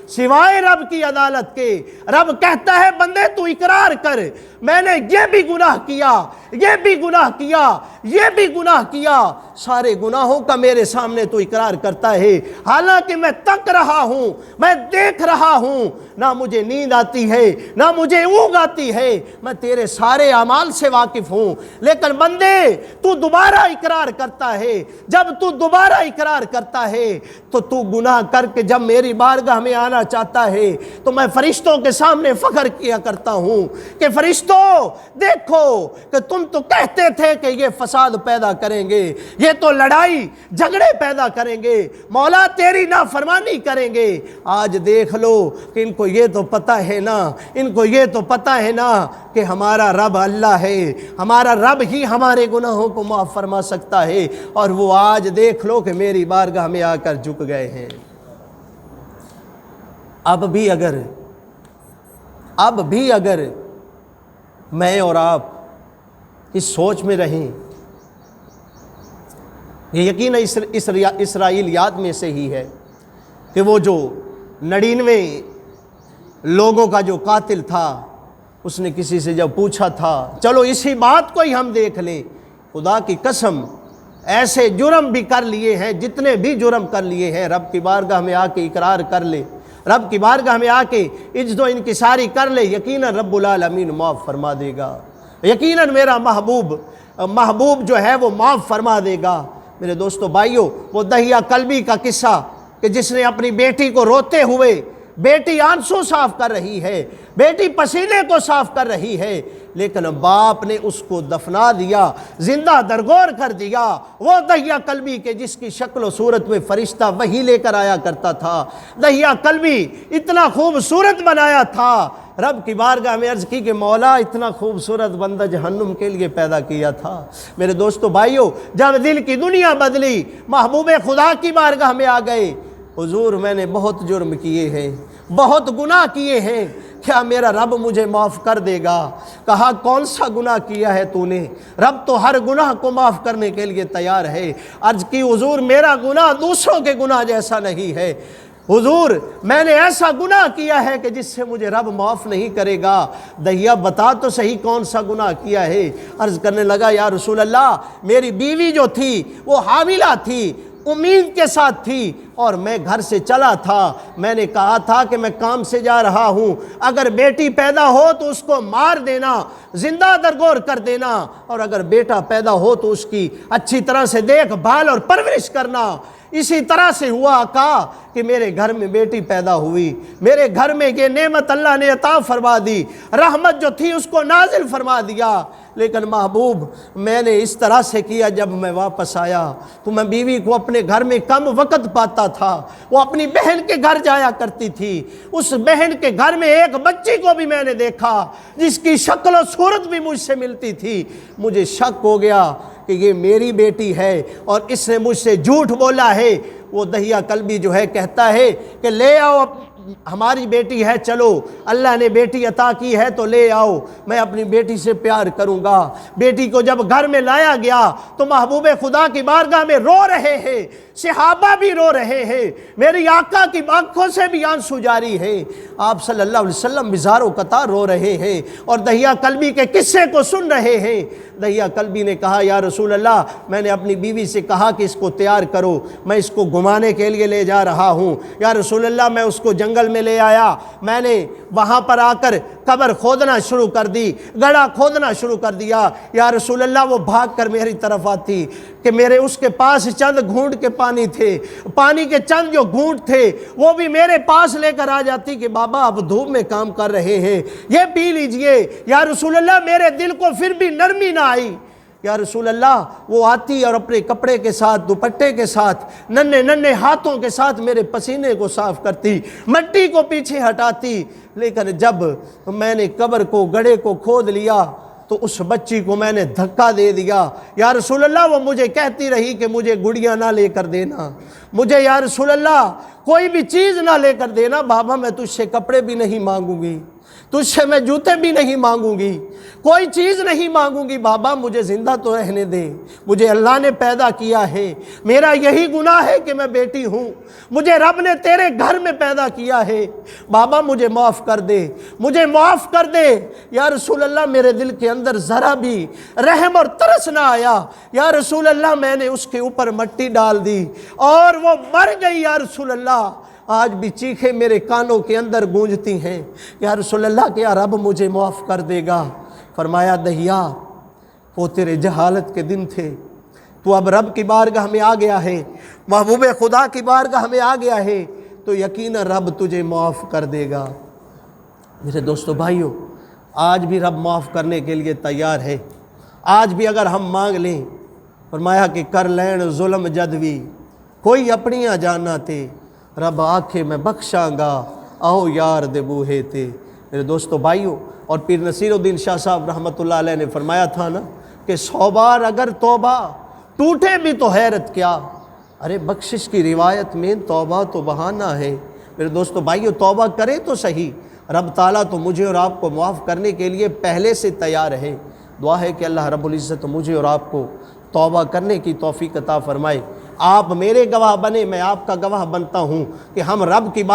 سوائے رب کی عدالت کے۔ رب کہتا ہے بندے تو اقرار کر، میں نے یہ بھی گناہ کیا، یہ بھی گناہ کیا، یہ بھی گناہ کیا، سارے گناہوں کا میرے سامنے تو اقرار کرتا ہے، حالانکہ میں تک رہا ہوں، میں دیکھ رہا ہوں، نہ مجھے نیند آتی ہے نہ مجھے اونگ آتی ہے، میں تیرے سارے اعمال سے واقف ہوں، لیکن بندے تو دوبارہ اقرار کرتا ہے۔ جب تو دوبارہ اقرار کرتا ہے تو گناہ کر کے جب میری بارگاہ میں آنا چاہتا ہے تو میں فرشتوں کے سامنے فخر کیا کرتا ہوں کہ فرشتوں دیکھو کہ تم تو کہتے تھے کہ یہ فساد پیدا کریں گے، یہ تو لڑائی جھگڑے پیدا کریں گے، مولا تیری نافرمانی کریں گے، آج دیکھ لو کہ ان کو یہ تو پتہ ہے نا، ان کو یہ تو پتہ ہے نا کہ ہمارا رب اللہ ہے، ہمارا رب ہی ہمارے گناہوں کو معاف فرما سکتا ہے، اور وہ آج دیکھ لو کہ میری بارگاہ میں آ کر جھک گئے ہیں۔ اب بھی اگر میں اور آپ اس سوچ میں رہیں، یہ یقیناً اسرائیلیات میں سے ہی ہے کہ وہ جو 99 لوگوں کا جو قاتل تھا، اس نے کسی سے جب پوچھا تھا چلو اسی بات کو ہی ہم دیکھ لیں، خدا کی قسم ایسے جرم بھی کر لیے ہیں، جتنے بھی جرم کر لیے ہیں، رب کی بارگاہ میں آ کے اقرار کر لے، رب کی بارگاہ میں آ کے عجز و انکساری کر لے، یقیناً رب العالمین معاف فرما دے گا، یقیناً میرا محبوب جو ہے وہ معاف فرما دے گا۔ میرے دوستو بھائیو، وہ دہیہ کلبی کا قصہ کہ جس نے اپنی بیٹی کو روتے ہوئے، بیٹی آنسو صاف کر رہی ہے، بیٹی پسینے کو صاف کر رہی ہے، لیکن باپ نے اس کو دفنا دیا، زندہ درگور کر دیا، وہ دہیہ کلبی کے جس کی شکل و صورت میں فرشتہ وہی لے کر آیا کرتا تھا، دہیہ کلبی اتنا خوبصورت بنایا تھا، رب کی بارگاہ میں عرض کی کہ مولا اتنا خوبصورت بندہ جہنم کے لیے پیدا کیا تھا۔ میرے دوستو بھائیو، جب دل کی دنیا بدلی، محبوب خدا کی بارگاہ میں آ گئے، حضور میں نے بہت جرم کیے ہیں، بہت گناہ کیے ہیں، کیا میرا رب مجھے معاف کر دے گا؟ کہا کون سا گناہ کیا ہے تو نے؟ رب تو ہر گناہ کو معاف کرنے کے لیے تیار ہے۔ عرض کی حضور میرا گناہ دوسروں کے گناہ جیسا نہیں ہے، حضور میں نے ایسا گناہ کیا ہے کہ جس سے مجھے رب معاف نہیں کرے گا، دہیہ بتا تو صحیح کون سا گناہ کیا ہے۔ عرض کرنے لگا یا رسول اللہ، میری بیوی جو تھی وہ حاملہ تھی، امید کے ساتھ تھی، اور میں گھر سے چلا تھا، میں نے کہا تھا کہ میں کام سے جا رہا ہوں، اگر بیٹی پیدا ہو تو اس کو مار دینا، زندہ درگور کر دینا، اور اگر بیٹا پیدا ہو تو اس کی اچھی طرح سے دیکھ بھال اور پرورش کرنا۔ اسی طرح سے ہوا آقا کہ میرے گھر میں بیٹی پیدا ہوئی، میرے گھر میں یہ نعمت اللہ نے عطا فرما دی، رحمت جو تھی اس کو نازل فرما دیا، لیکن محبوب میں نے اس طرح سے کیا۔ جب میں واپس آیا تو میں بیوی کو اپنے گھر میں کم وقت پاتا تھا، وہ اپنی بہن کے گھر جایا کرتی تھی، اس بہن کے گھر میں ایک بچی کو بھی میں نے دیکھا جس کی شکل و صورت بھی مجھ سے ملتی تھی، مجھے شک ہو گیا کہ یہ میری بیٹی ہے اور اس نے مجھ سے جھوٹ بولا ہے۔ وہ دہیہ کلبی جو ہے کہتا ہے کہ لے آؤ ہماری بیٹی ہے، چلو اللہ نے بیٹی عطا کی ہے تو لے آؤ، میں اپنی بیٹی سے پیار کروں گا۔ بیٹی کو جب گھر میں لایا گیا تو محبوب خدا کی بارگاہ میں رو رہے ہیں، صحابہ بھی رو رہے ہیں، میری آقا کی آنکھوں سے بھی آنسو جاری ہے، آپ صلی اللہ علیہ وسلم بزار و قطار رو رہے ہیں اور دہیہ کلبی کے قصے کو سن رہے ہیں۔ دہیہ کلبی نے کہا یا رسول اللہ، میں نے اپنی بیوی سے کہا کہ اس کو تیار کرو، میں اس کو گھمانے کے لیے لے جا رہا ہوں۔ یا رسول اللہ میں اس کو جنگل میں لے آیا، میں نے وہاں پر آ کر قبر کھودنا شروع کر دی، گڑھا کھودنا شروع کر دیا۔ یا رسول اللہ وہ بھاگ کر میری طرف آتی کہ میرے اس کے پاس چند گھونٹ کے پانی تھے، پانی کے چند جو گھونٹ تھے وہ بھی میرے پاس لے کر آ جاتی کہ بابا آپ دھوپ میں کام کر رہے ہیں، یہ پی لیجئے۔ یا رسول اللہ میرے دل کو پھر بھی نرمی نہ آئی۔ یا رسول اللہ وہ آتی اور اپنے کپڑے کے ساتھ، دوپٹے کے ساتھ، ننھے ننھے ہاتھوں کے ساتھ میرے پسینے کو صاف کرتی، مٹی کو پیچھے ہٹاتی، لیکن جب میں نے قبر کو، گڑھے کو کھود لیا تو اس بچی کو میں نے دھکا دے دیا۔ یا رسول اللہ وہ مجھے کہتی رہی کہ مجھے گڑیاں نہ لے کر دینا، مجھے یا رسول اللہ کوئی بھی چیز نہ لے کر دینا، بابا میں تجھ سے کپڑے بھی نہیں مانگوں گی۔ تجھ سے میں جوتے بھی نہیں مانگوں گی، کوئی چیز نہیں مانگوں گی، بابا مجھے زندہ تو رہنے دے، مجھے اللہ نے پیدا کیا ہے، میرا یہی گناہ ہے کہ میں بیٹی ہوں، مجھے رب نے تیرے گھر میں پیدا کیا ہے، بابا مجھے معاف کر دے، مجھے معاف کر دے۔ یا رسول اللہ میرے دل کے اندر ذرا بھی رحم اور ترس نہ آیا، یا رسول اللہ میں نے اس کے اوپر مٹی ڈال دی اور وہ مر گئی۔ یا رسول اللہ آج بھی چیخیں میرے کانوں کے اندر گونجتی ہیں، یا رسول اللہ کیا رب مجھے معاف کر دے گا؟ فرمایا دہیا وہ تیرے جہالت کے دن تھے، تو اب رب کی بارگاہ میں آ گیا ہے، محبوب خدا کی بارگاہ میں آ گیا ہے، تو یقیناً رب تجھے معاف کر دے گا۔ میرے دوستو بھائیو، آج بھی رب معاف کرنے کے لیے تیار ہے، آج بھی اگر ہم مانگ لیں۔ فرمایا کہ کر لین ظلم جدوی کوئی اپنیاں جانا تے، رب آکھے میں بخشاں گا آؤ یار دے بوہے تے۔ میرے دوستو بھائیو، اور پیر نصیر الدین شاہ صاحب رحمۃ اللہ علیہ نے فرمایا تھا نا کہ 100 بار اگر توبہ ٹوٹے بھی تو حیرت کیا، ارے بخشش کی روایت میں توبہ تو بہانہ ہے۔ میرے دوستو بھائیو، توبہ کرے تو صحیح، رب تعالیٰ تو مجھے اور آپ کو معاف کرنے کے لیے پہلے سے تیار ہے۔ دعا ہے کہ اللہ رب العزت مجھے اور آپ کو توبہ کرنے کی توفیق عطا فرمائے۔ آپ میرے گواہ بنے، میں آپ کا گواہ بنتا ہوں کہ ہم رب کی بات